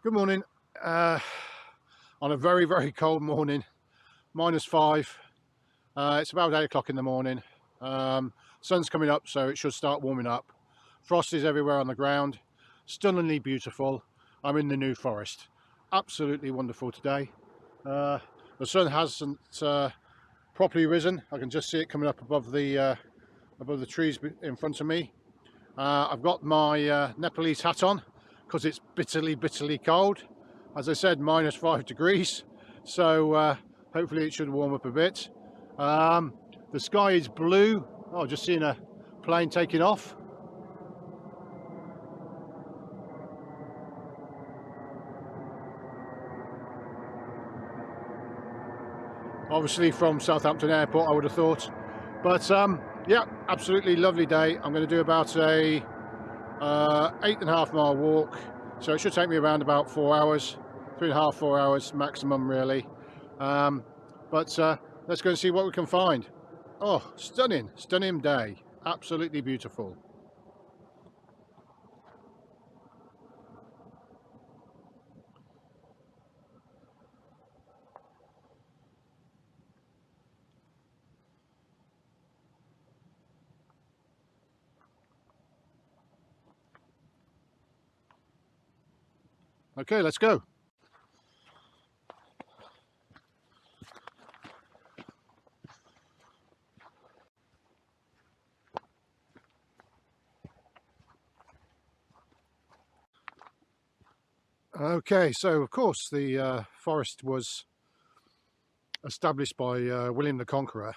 Good morning. On a very, very cold morning, -5. It's about 8 o'clock in the morning. Sun's coming up, so it should start warming up. Frost is everywhere on the ground. Stunningly beautiful. I'm in the New Forest. Absolutely wonderful today. The sun hasn't properly risen. I can just see it coming up above the trees in front of me. I've got my Nepalese hat on because it's bitterly cold. As I said, -5 degrees, so hopefully it should warm up a bit. The sky is blue. Oh, just seen a plane taking off. Obviously from Southampton Airport, I would have thought. But yeah, absolutely lovely day. I'm going to do about a 8.5 mile walk, so it should take me around about 4 hours, 3.5, 4 hours maximum really. But let's go and see what we can find. Oh, stunning day, absolutely beautiful. Okay, let's go. Okay, so of course the forest was established by William the Conqueror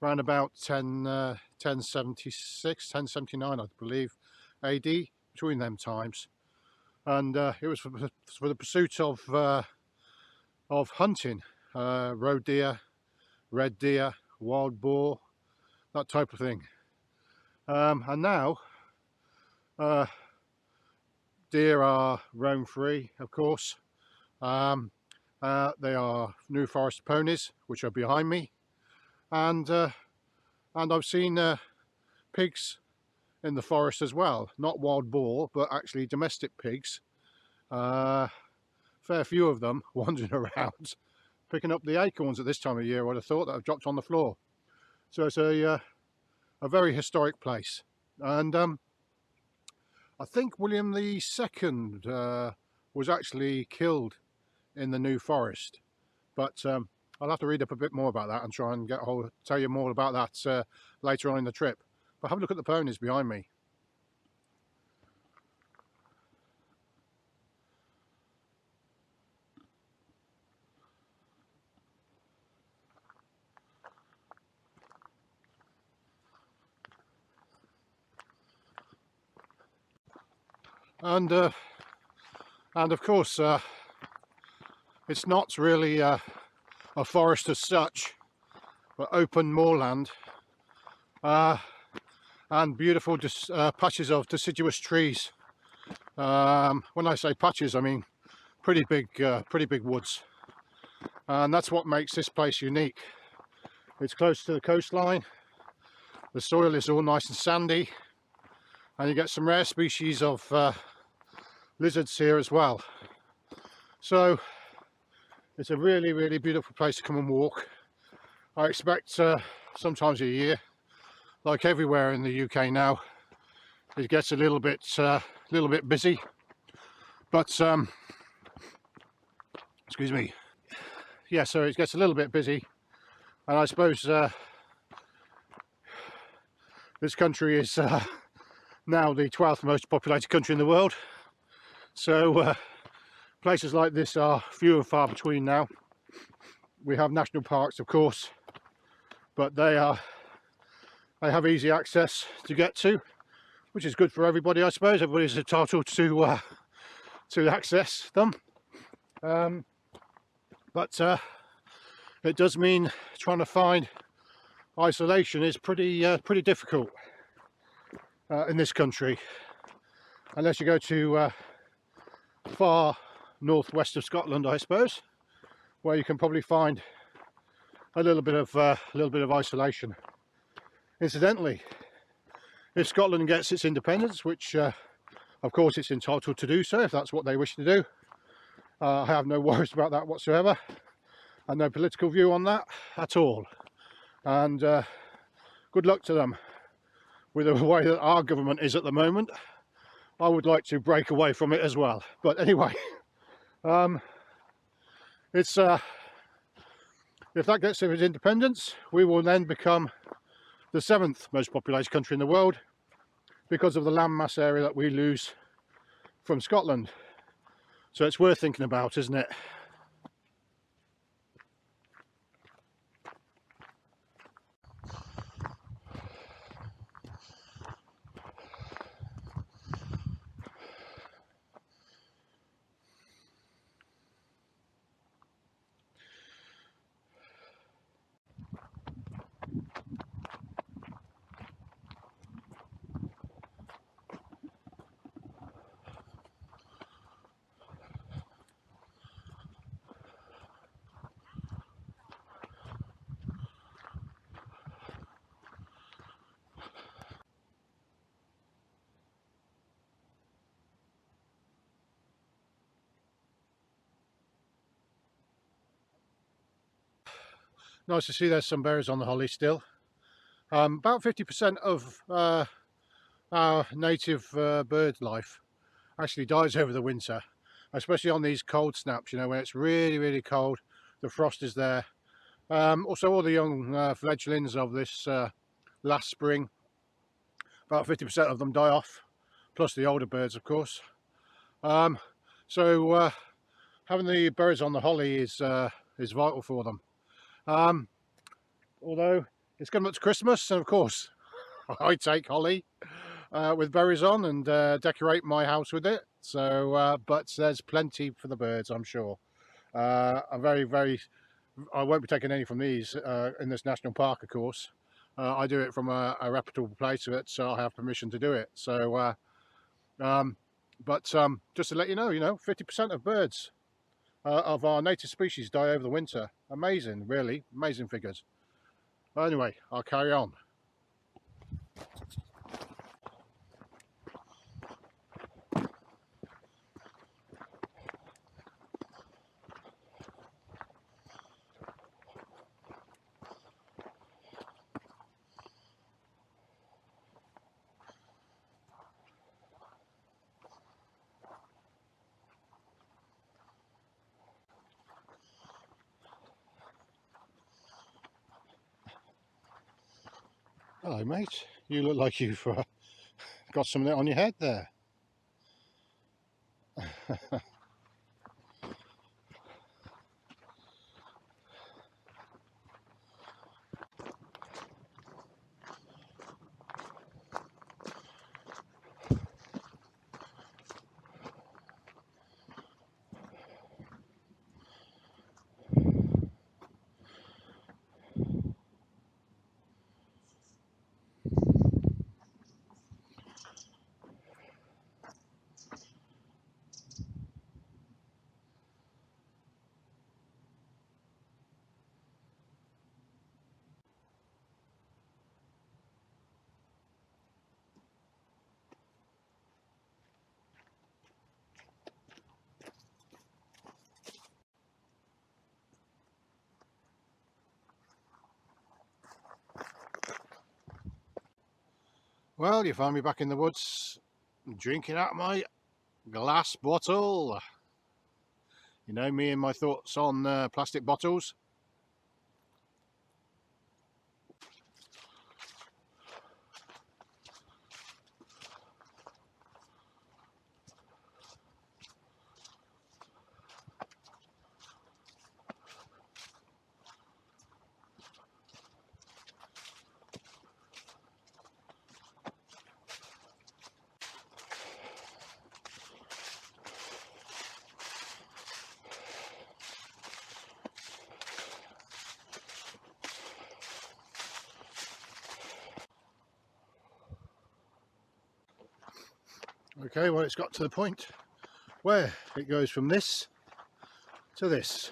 around about 1076, 1079, I believe, AD, between them times. And it was for the pursuit of hunting, roe deer, red deer, wild boar, that type of thing. And now deer are roam free, of course. They are New Forest ponies, which are behind me, and I've seen pigs in the forest as well. Not wild boar, but actually domestic pigs. Fair few of them wandering around, picking up the acorns at this time of year, I would have thought, that have dropped on the floor. So it's a very historic place. And I think William II was actually killed in the New Forest, but I'll have to read up a bit more about that and try and tell you more about that later on in the trip. But have a look at the ponies behind me. And of course it's not really a forest as such, but open moorland and beautiful patches of deciduous trees. When I say patches, I mean pretty big woods, and that's what makes this place unique. It's close to the coastline, the soil is all nice and sandy, and you get some rare species of lizards here as well. So it's a really beautiful place to come and walk. I expect sometimes a year, like everywhere in the UK now, it gets a little bit busy, but excuse me, yeah, so it gets a little bit busy, and I suppose this country is now the 12th most populated country in the world, so places like this are few and far between now. We have national parks, of course, but they have easy access to get to, which is good for everybody, I suppose. Everybody's entitled to access them, but it does mean trying to find isolation is pretty difficult in this country, unless you go to far northwest of Scotland, I suppose, where you can probably find a little bit of isolation. Incidentally, if Scotland gets its independence, which of course it's entitled to do so if that's what they wish to do, I have no worries about that whatsoever, and no political view on that at all. And good luck to them with the way that our government is at the moment. I would like to break away from it as well. But anyway, it's if that gets its independence, we will then become the 7th most populated country in the world because of the landmass area that we lose from Scotland. So it's worth thinking about, isn't it? Nice to see there's some berries on the holly still. About 50% of our native bird life actually dies over the winter, especially on these cold snaps, you know, when it's really, really cold, the frost is there. Also, all the young fledglings of this last spring, about 50% of them die off, plus the older birds, of course. So having the berries on the holly is vital for them. Although it's coming up to Christmas, and of course I take holly with berries on and decorate my house with it. So, but there's plenty for the birds, I'm sure. I'm I won't be taking any from these in this national park, of course. I do it from a reputable place, so I have permission to do it. So, just to let you know, 50% of birds of our native species die over the winter. Amazing, really, amazing figures. Anyway, I'll carry on. Hello, mate. You look like you've got something on your head there. Well, you find me back in the woods, drinking out my glass bottle. You know me and my thoughts on plastic bottles. Okay, well, it's got to the point where it goes from this to this.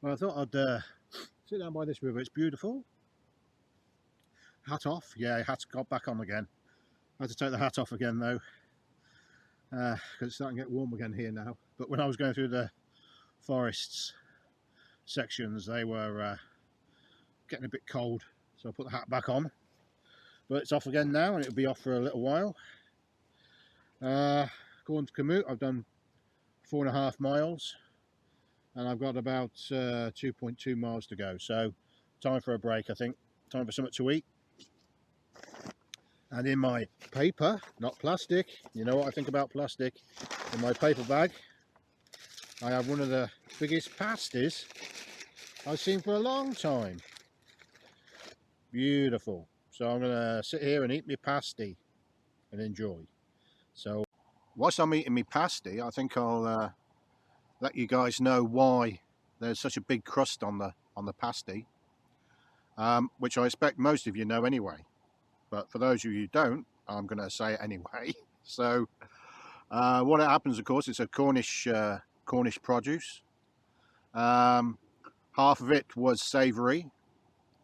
Well, I thought I'd sit down by this river. It's beautiful. Hat off. Yeah, hat's got back on again. I had to take the hat off again though, because it's starting to get warm again here now. But when I was going through the forests sections, they were getting a bit cold, so I put the hat back on. But it's off again now, and it'll be off for a little while. According to Komoot, I've done 4.5 miles, and I've got about 2.2 miles to go. So time for a break, I think. Time for something to eat. And in my paper, not plastic, you know what I think about plastic, in my paper bag, I have one of the biggest pasties I've seen for a long time. Beautiful. So I'm going to sit here and eat my pasty and enjoy. So whilst I'm eating my pasty, I think I'll let you guys know why there's such a big crust on the pasty, which I expect most of you know anyway. But for those of you who don't, I'm going to say it anyway. So what happens, of course, it's a Cornish produce. Half of it was savoury.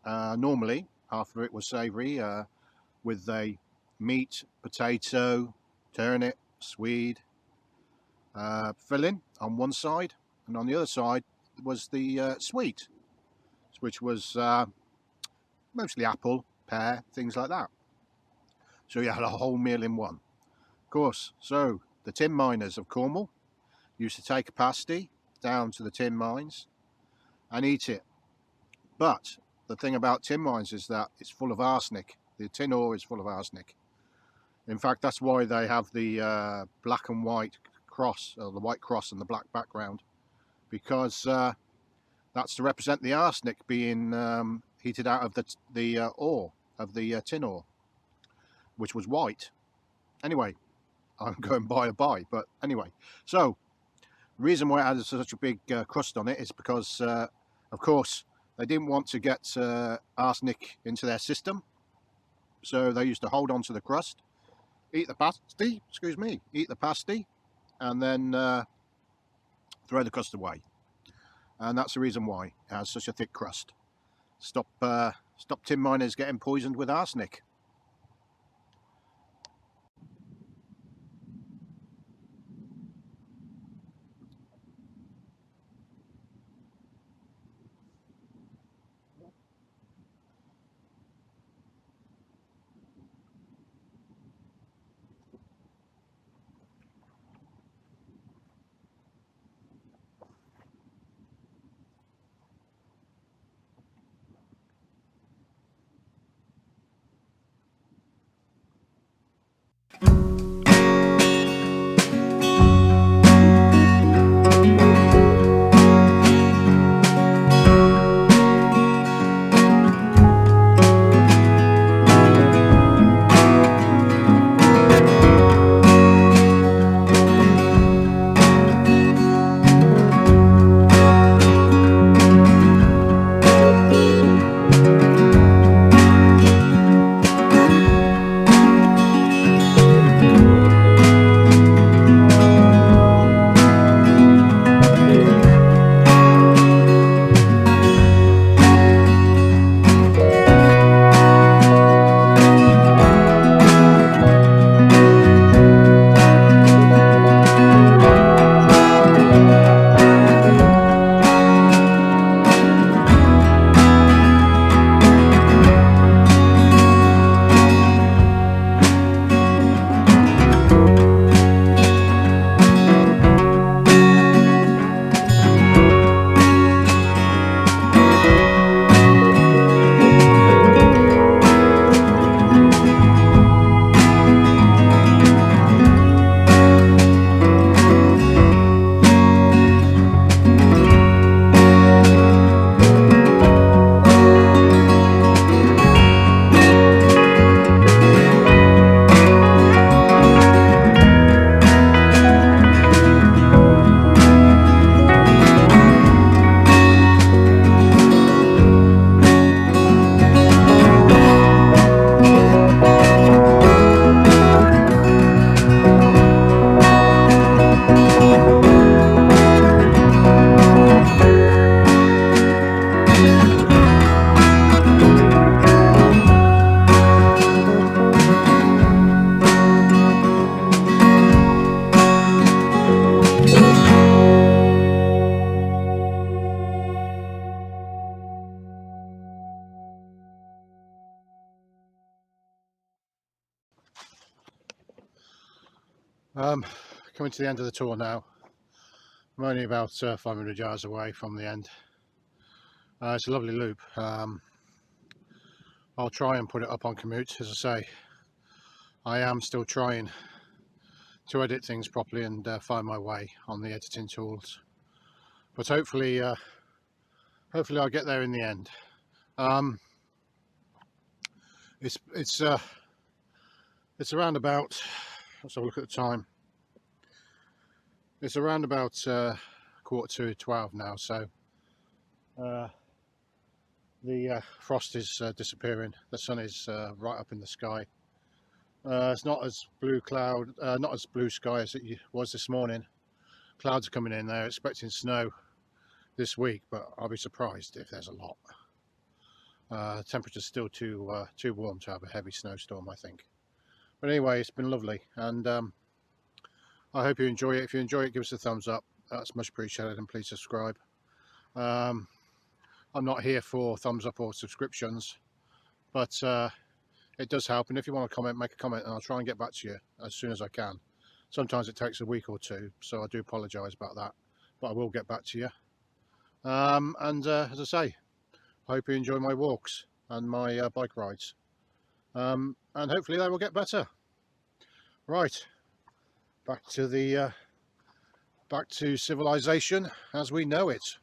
Normally, half of it was savoury with a meat, potato, turnip, swede filling on one side, and on the other side was the sweet, which was mostly apple, pear, things like that. So you had a whole meal in one. Of course, so the tin miners of Cornwall used to take a pasty down to the tin mines and eat it. But the thing about tin mines is that it's full of arsenic. The tin ore is full of arsenic. In fact, that's why they have the black and white cross, or the white cross and the black background, because that's to represent the arsenic being heated out of the ore, of the tin ore, which was white. Anyway, I'm going by a bye, but anyway. So, the reason why it had such a big crust on it is because, of course, they didn't want to get arsenic into their system. So they used to hold on to the crust, eat the pasty, and then throw the crust away. And that's the reason why it has such a thick crust. Stop tin miners getting poisoned with arsenic. Coming to the end of the tour now. I'm only about 500 yards away from the end. It's a lovely loop. I'll try and put it up on Komoot. As I say, I am still trying to edit things properly and find my way on the editing tools, but hopefully I'll get there in the end. It's around about, let's have a look at the time. It's around about 11:45 now, so the frost is disappearing. The sun is right up in the sky. It's not as not as blue sky as it was this morning. Clouds are coming in. They're expecting snow this week, but I'll be surprised if there's a lot. The temperature's still too warm to have a heavy snowstorm, I think. But anyway, it's been lovely, and I hope you enjoy it. If you enjoy it, give us a thumbs up. That's much appreciated, and please subscribe. I'm not here for thumbs up or subscriptions, but it does help, and if you want to comment, make a comment, and I'll try and get back to you as soon as I can. Sometimes it takes a week or two, so I do apologise about that, but I will get back to you. As I say, I hope you enjoy my walks and my bike rides, and hopefully they will get better. Right, back to civilization as we know it,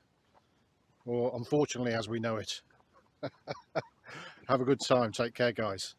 or unfortunately as we know it. Have a good time. Take care, guys.